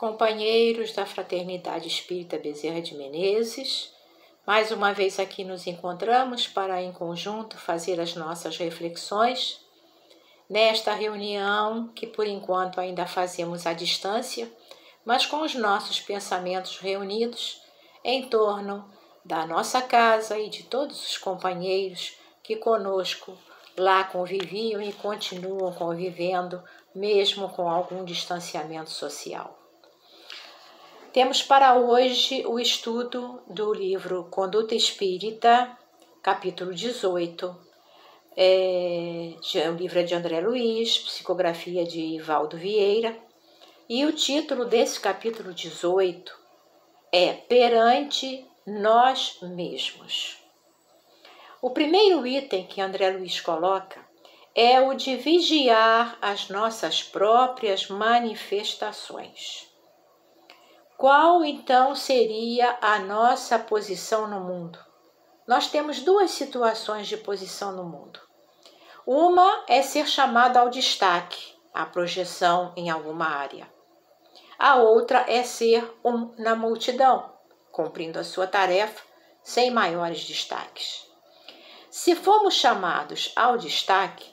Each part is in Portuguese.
Companheiros da Fraternidade Espírita Bezerra de Menezes, mais uma vez aqui nos encontramos para em conjunto fazer as nossas reflexões nesta reunião que por enquanto ainda fazemos à distância, mas com os nossos pensamentos reunidos em torno da nossa casa e de todos os companheiros que conosco lá conviviam e continuam convivendo, mesmo com algum distanciamento social. Temos para hoje o estudo do livro Conduta Espírita, capítulo 18. O livro é de André Luiz, psicografia de Ivaldo Vieira, e o título desse capítulo 18 é Perante Nós Mesmos. O primeiro item que André Luiz coloca é o de vigiar as nossas próprias manifestações. Qual então seria a nossa posição no mundo? Nós temos duas situações de posição no mundo. Uma é ser chamado ao destaque, à projeção em alguma área. A outra é ser um na multidão, cumprindo a sua tarefa sem maiores destaques. Se formos chamados ao destaque,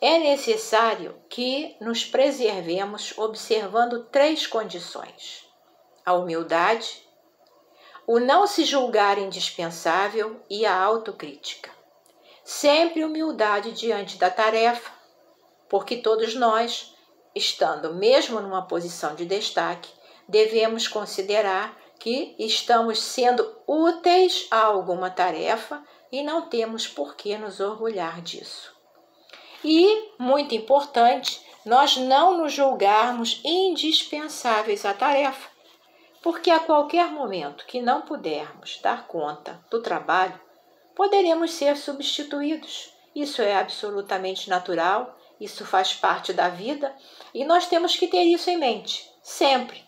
é necessário que nos preservemos observando três condições: a humildade, o não se julgar indispensável e a autocrítica. Sempre humildade diante da tarefa, porque todos nós, estando mesmo numa posição de destaque, devemos considerar que estamos sendo úteis a alguma tarefa e não temos por que nos orgulhar disso. E, muito importante, nós não nos julgarmos indispensáveis à tarefa, porque a qualquer momento que não pudermos dar conta do trabalho, poderemos ser substituídos. Isso é absolutamente natural, isso faz parte da vida e nós temos que ter isso em mente, sempre.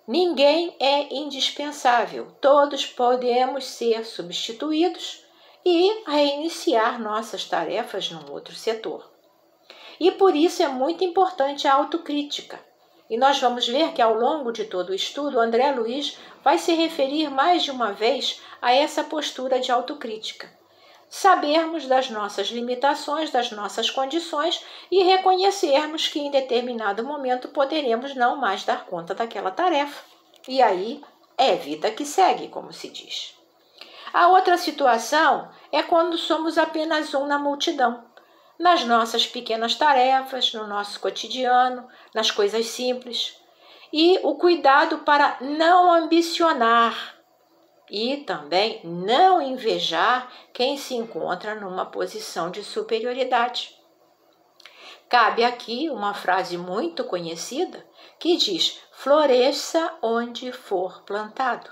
Ninguém é indispensável, todos podemos ser substituídos e reiniciar nossas tarefas num outro setor. E por isso é muito importante a autocrítica. E nós vamos ver que ao longo de todo o estudo, André Luiz vai se referir mais de uma vez a essa postura de autocrítica. Sabermos das nossas limitações, das nossas condições e reconhecermos que em determinado momento poderemos não mais dar conta daquela tarefa. E aí é vida que segue, como se diz. A outra situação é quando somos apenas um na multidão. Nas nossas pequenas tarefas, no nosso cotidiano, nas coisas simples. E o cuidado para não ambicionar e também não invejar quem se encontra numa posição de superioridade. Cabe aqui uma frase muito conhecida que diz: floresça onde for plantado.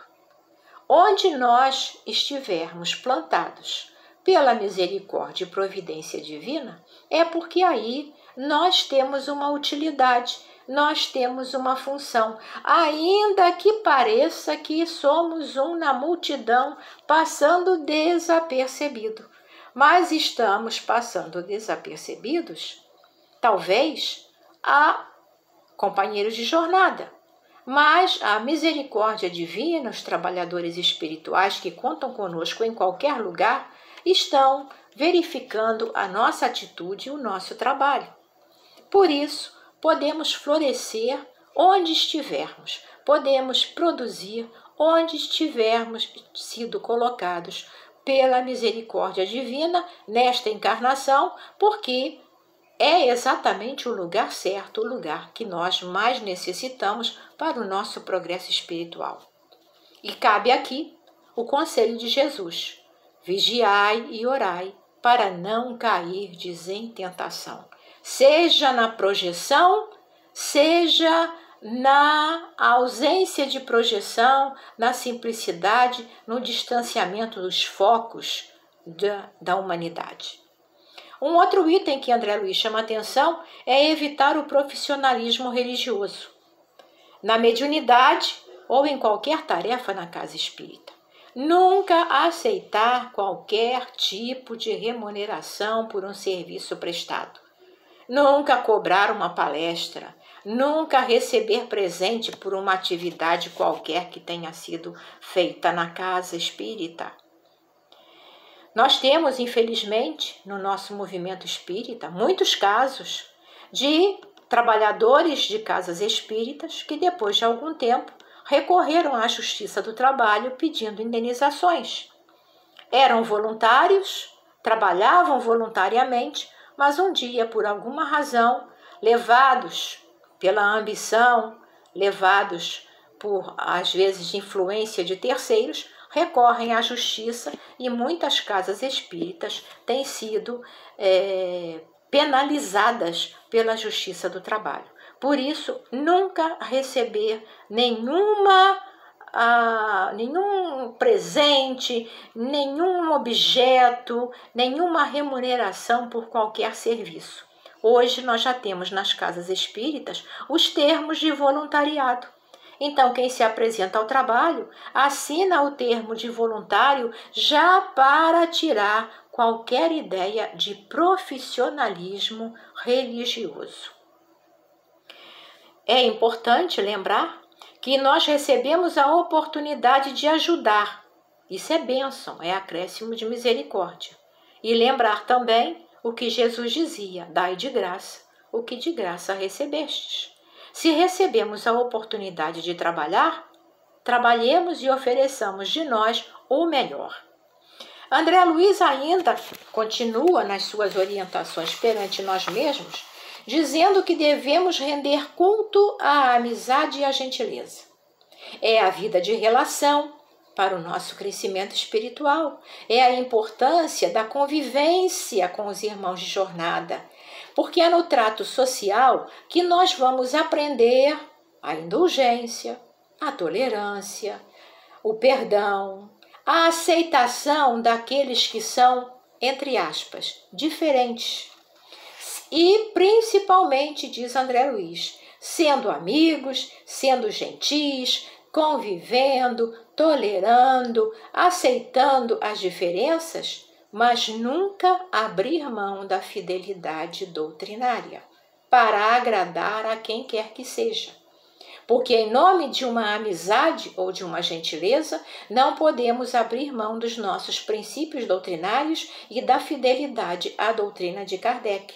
Onde nós estivermos plantados pela misericórdia e providência divina, é porque aí nós temos uma utilidade, nós temos uma função, ainda que pareça que somos um na multidão passando desapercebido. Mas estamos passando desapercebidos, talvez, a companheiros de jornada. Mas a misericórdia divina, os trabalhadores espirituais que contam conosco em qualquer lugar, estão verificando a nossa atitude e o nosso trabalho. Por isso, podemos florescer onde estivermos, podemos produzir onde estivermos sido colocados pela misericórdia divina nesta encarnação, porque é exatamente o lugar certo, o lugar que nós mais necessitamos para o nosso progresso espiritual. E cabe aqui o conselho de Jesus: vigiai e orai para não cairdes em tentação. Seja na projeção, seja na ausência de projeção, na simplicidade, no distanciamento dos focos da humanidade. Um outro item que André Luiz chama atenção é evitar o profissionalismo religioso, na mediunidade ou em qualquer tarefa na casa espírita. Nunca aceitar qualquer tipo de remuneração por um serviço prestado. Nunca cobrar uma palestra, nunca receber presente por uma atividade qualquer que tenha sido feita na casa espírita. Nós temos, infelizmente, no nosso movimento espírita, muitos casos de trabalhadores de casas espíritas que, depois de algum tempo, recorreram à Justiça do Trabalho pedindo indenizações. Eram voluntários, trabalhavam voluntariamente, mas um dia, por alguma razão, levados pela ambição, levados por, às vezes, influência de terceiros, recorrem à justiça e muitas casas espíritas têm sido penalizadas pela Justiça do Trabalho. Por isso, nunca receber nenhum presente, nenhum objeto, nenhuma remuneração por qualquer serviço. Hoje nós já temos nas casas espíritas os termos de voluntariado. Então, quem se apresenta ao trabalho assina o termo de voluntário já para tirar qualquer ideia de profissionalismo religioso. É importante lembrar que nós recebemos a oportunidade de ajudar. Isso é bênção, é acréscimo de misericórdia. E lembrar também o que Jesus dizia: dai de graça o que de graça recebestes. Se recebemos a oportunidade de trabalhar, trabalhemos e ofereçamos de nós o melhor. André Luiz ainda continua nas suas orientações perante nós mesmos, dizendo que devemos render culto à amizade e à gentileza. É a vida de relação para o nosso crescimento espiritual. É a importância da convivência com os irmãos de jornada, porque é no trato social que nós vamos aprender a indulgência, a tolerância, o perdão, a aceitação daqueles que são, entre aspas, diferentes. E principalmente, diz André Luiz, sendo amigos, sendo gentis, convivendo, tolerando, aceitando as diferenças, mas nunca abrir mão da fidelidade doutrinária para agradar a quem quer que seja. Porque em nome de uma amizade ou de uma gentileza, não podemos abrir mão dos nossos princípios doutrinários e da fidelidade à doutrina de Kardec.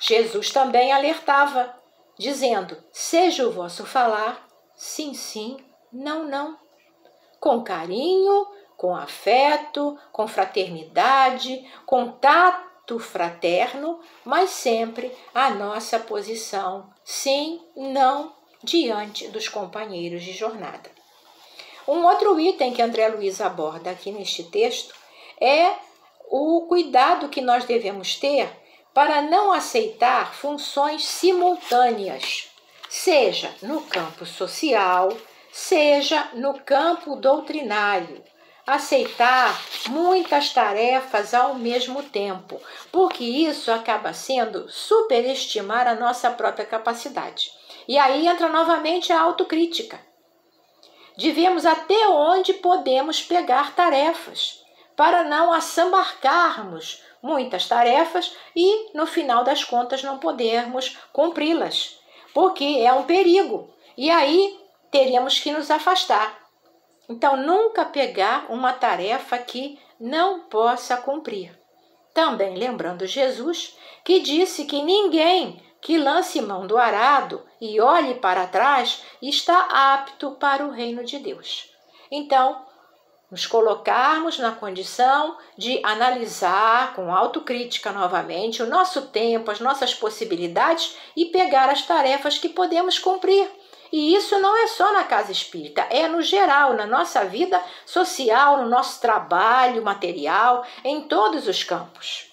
Jesus também alertava, dizendo: seja o vosso falar sim, sim, não, não. Com carinho, com afeto, com fraternidade, com tato fraterno, mas sempre a nossa posição sim, não, diante dos companheiros de jornada. Um outro item que André Luiz aborda aqui neste texto é o cuidado que nós devemos ter para não aceitar funções simultâneas, seja no campo social, seja no campo doutrinário. Aceitar muitas tarefas ao mesmo tempo, porque isso acaba sendo superestimar a nossa própria capacidade. E aí entra novamente a autocrítica. De vermos até onde podemos pegar tarefas, para não assambarcarmos muitas tarefas e, no final das contas, não podermos cumpri-las, porque é um perigo. E aí teríamos que nos afastar. Então, nunca pegar uma tarefa que não possa cumprir. Também lembrando Jesus, que disse que ninguém que lance mão do arado e olhe para trás está apto para o reino de Deus. Então, nos colocarmos na condição de analisar com autocrítica novamente o nosso tempo, as nossas possibilidades e pegar as tarefas que podemos cumprir. E isso não é só na casa espírita, é no geral, na nossa vida social, no nosso trabalho material, em todos os campos.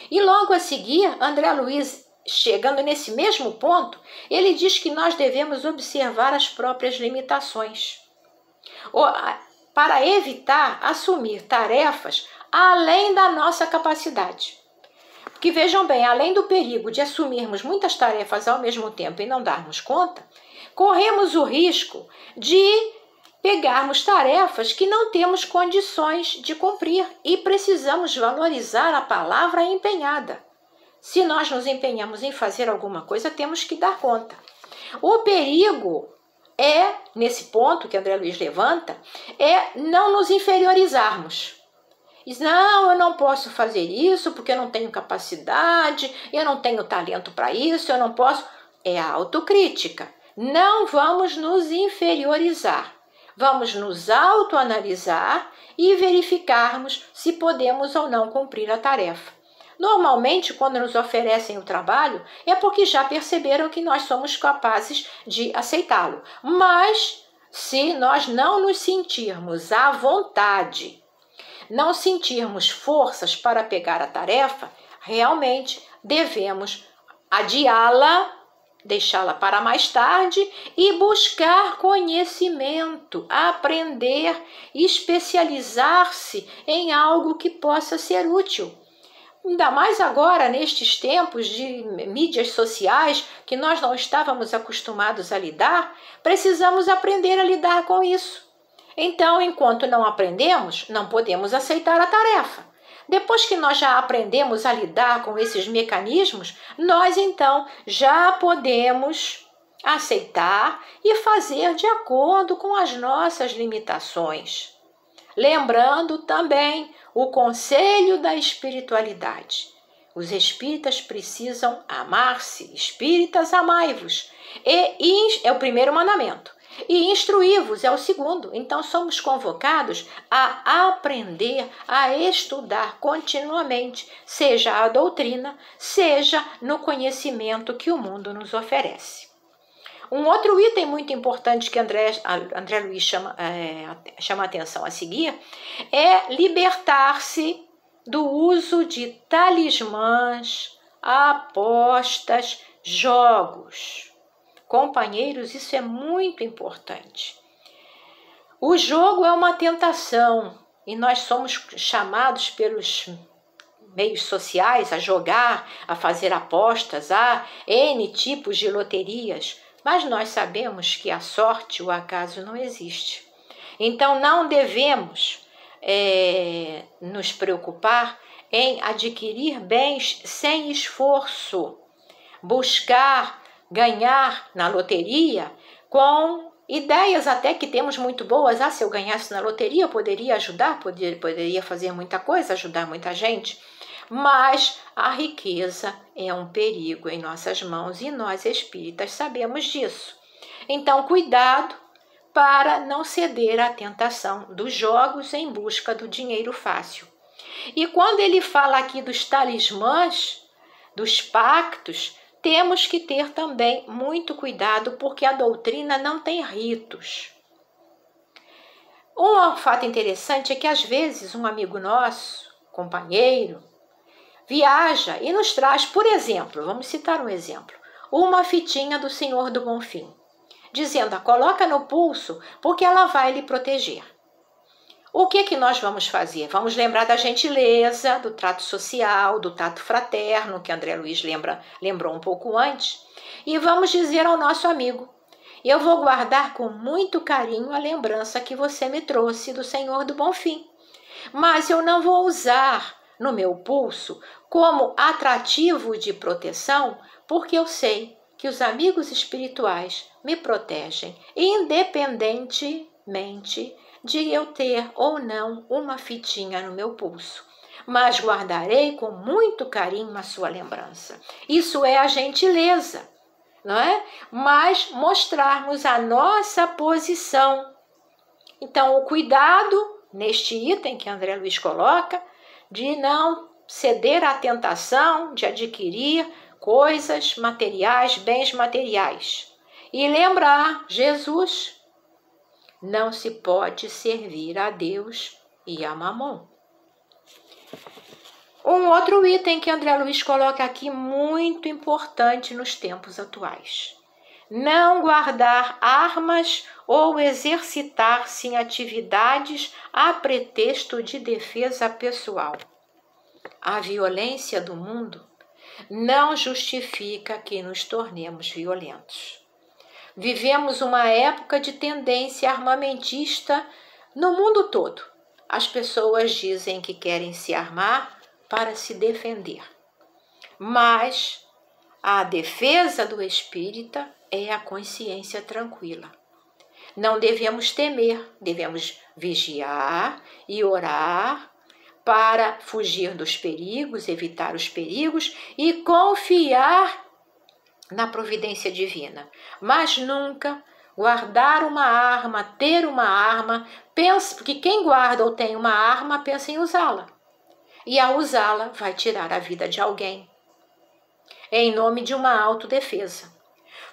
E logo a seguir, André Luiz, chegando nesse mesmo ponto, ele diz que nós devemos observar as próprias limitações, para evitar assumir tarefas além da nossa capacidade. Porque vejam bem, além do perigo de assumirmos muitas tarefas ao mesmo tempo e não darmos conta, corremos o risco de pegarmos tarefas que não temos condições de cumprir e precisamos valorizar a palavra empenhada. Se nós nos empenhamos em fazer alguma coisa, temos que dar conta. O perigo é, nesse ponto que André Luiz levanta, é não nos inferiorizarmos. Diz, não, eu não posso fazer isso porque eu não tenho capacidade, eu não tenho talento para isso, eu não posso. É a autocrítica. Não vamos nos inferiorizar. Vamos nos autoanalisar e verificarmos se podemos ou não cumprir a tarefa. Normalmente, quando nos oferecem o trabalho, é porque já perceberam que nós somos capazes de aceitá-lo. Mas, se nós não nos sentirmos à vontade, não sentirmos forças para pegar a tarefa, realmente devemos adiá-la, deixá-la para mais tarde e buscar conhecimento, aprender, especializar-se em algo que possa ser útil. Ainda mais agora, nestes tempos de mídias sociais, que nós não estávamos acostumados a lidar, precisamos aprender a lidar com isso. Então, enquanto não aprendemos, não podemos aceitar a tarefa. Depois que nós já aprendemos a lidar com esses mecanismos, nós então já podemos aceitar e fazer de acordo com as nossas limitações. Lembrando também o conselho da espiritualidade. Os espíritas precisam amar-se. Espíritas, amai-vos. É o primeiro mandamento. E instruí-vos é o segundo. Então somos convocados a aprender, a estudar continuamente, seja a doutrina, seja no conhecimento que o mundo nos oferece. Um outro item muito importante que André Luiz chama a atenção a seguir é libertar-se do uso de talismãs, apostas, jogos. Companheiros, isso é muito importante. O jogo é uma tentação e nós somos chamados pelos meios sociais a jogar, a fazer apostas, a N tipos de loterias, mas nós sabemos que a sorte, o acaso não existe. Então não devemos nos preocupar em adquirir bens sem esforço, buscar ganhar na loteria com ideias até que temos muito boas. Se eu ganhasse na loteria eu poderia ajudar, poderia fazer muita coisa, ajudar muita gente. Mas a riqueza é um perigo em nossas mãos e nós espíritas sabemos disso. Então, cuidado para não ceder à tentação dos jogos em busca do dinheiro fácil. E quando ele fala aqui dos talismãs, dos pactos, temos que ter também muito cuidado, porque a doutrina não tem ritos. Um fato interessante é que às vezes um amigo nosso, companheiro, viaja e nos traz, por exemplo, vamos citar um exemplo, uma fitinha do Senhor do Bonfim, dizendo, coloca no pulso porque ela vai lhe proteger. O que nós vamos fazer? Vamos lembrar da gentileza, do trato social, do tato fraterno, que André Luiz lembrou um pouco antes, e vamos dizer ao nosso amigo, eu vou guardar com muito carinho a lembrança que você me trouxe do Senhor do Bonfim, mas eu não vou usar no meu pulso como atrativo de proteção, porque eu sei que os amigos espirituais me protegem, independentemente de eu ter ou não uma fitinha no meu pulso, mas guardarei com muito carinho a sua lembrança. Isso é a gentileza, não é? Mas mostrarmos a nossa posição. Então, o cuidado neste item que André Luiz coloca, de não ceder à tentação de adquirir coisas materiais, bens materiais. E lembrar, Jesus, não se pode servir a Deus e a Mamon. Um outro item que André Luiz coloca aqui muito importante nos tempos atuais. Não guardar armas ou exercitar-se em atividades a pretexto de defesa pessoal. A violência do mundo não justifica que nos tornemos violentos. Vivemos uma época de tendência armamentista no mundo todo. As pessoas dizem que querem se armar para se defender. Mas a defesa do espírita é a consciência tranquila. Não devemos temer, devemos vigiar e orar para fugir dos perigos, evitar os perigos e confiar na providência divina. Mas nunca guardar uma arma, ter uma arma, porque quem guarda ou tem uma arma pensa em usá-la. E ao usá-la vai tirar a vida de alguém. Em nome de uma autodefesa.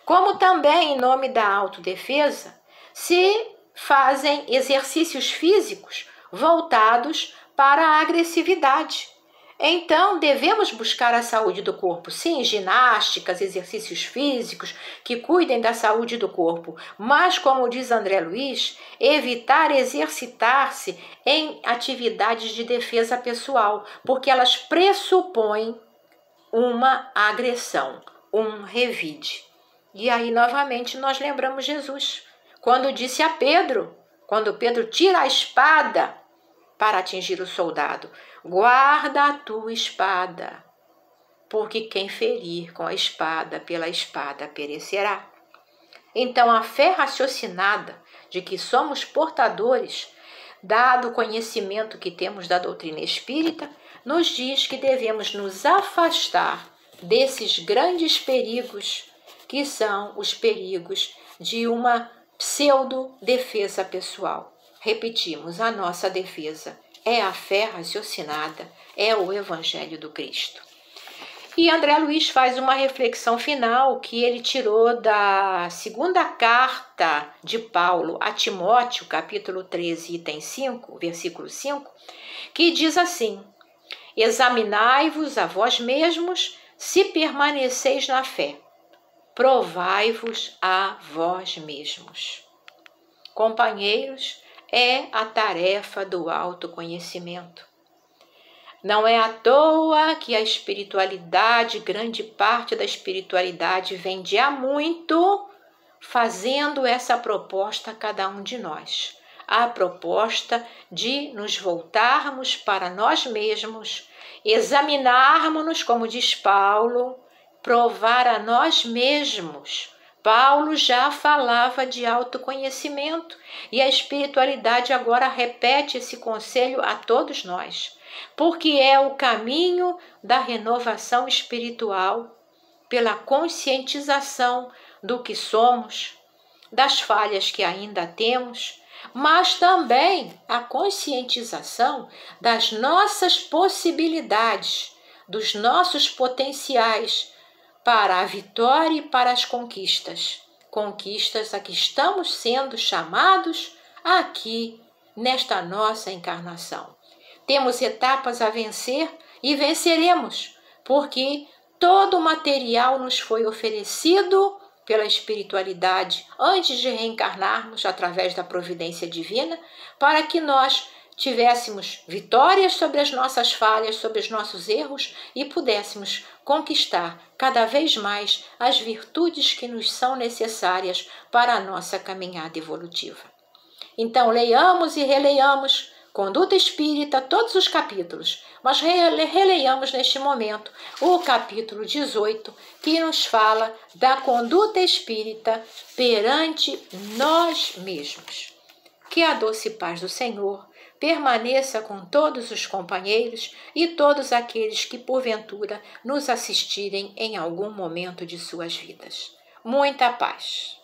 Como também em nome da autodefesa se fazem exercícios físicos voltados para a agressividade. Então, devemos buscar a saúde do corpo. Sim, ginásticas, exercícios físicos que cuidem da saúde do corpo. Mas, como diz André Luiz, evitar exercitar-se em atividades de defesa pessoal, porque elas pressupõem uma agressão, um revide. E aí, novamente, nós lembramos Jesus, quando disse a Pedro, quando Pedro tira a espada para atingir o soldado: guarda a tua espada, porque quem ferir com a espada, pela espada perecerá. Então, a fé raciocinada de que somos portadores, dado o conhecimento que temos da doutrina espírita, nos diz que devemos nos afastar desses grandes perigos, que são os perigos de uma pseudo-defesa pessoal. Repetimos, a nossa defesa é a fé raciocinada, é o Evangelho do Cristo. E André Luiz faz uma reflexão final que ele tirou da segunda carta de Paulo a Timóteo, capítulo 13, item 5, versículo 5, que diz assim: examinai-vos a vós mesmos se permaneceis na fé. Provai-vos a vós mesmos. Companheiros, é a tarefa do autoconhecimento. Não é à toa que a espiritualidade, grande parte da espiritualidade vem de há muito fazendo essa proposta a cada um de nós. A proposta de nos voltarmos para nós mesmos, examinarmos-nos, como diz Paulo, provar a nós mesmos. Paulo já falava de autoconhecimento e a espiritualidade agora repete esse conselho a todos nós, porque é o caminho da renovação espiritual, pela conscientização do que somos, das falhas que ainda temos, mas também a conscientização das nossas possibilidades, dos nossos potenciais para a vitória e para as conquistas. Conquistas a que estamos sendo chamados aqui nesta nossa encarnação. Temos etapas a vencer e venceremos, porque todo o material nos foi oferecido pela espiritualidade antes de reencarnarmos através da providência divina, para que nós tivéssemos vitórias sobre as nossas falhas, sobre os nossos erros e pudéssemos conquistar cada vez mais as virtudes que nos são necessárias para a nossa caminhada evolutiva. Então, leiamos e releiamos Conduta Espírita, todos os capítulos, mas releiamos neste momento o capítulo 18, que nos fala da conduta espírita perante nós mesmos. Que a doce paz do Senhor permaneça com todos os companheiros e todos aqueles que, porventura, nos assistirem em algum momento de suas vidas. Muita paz.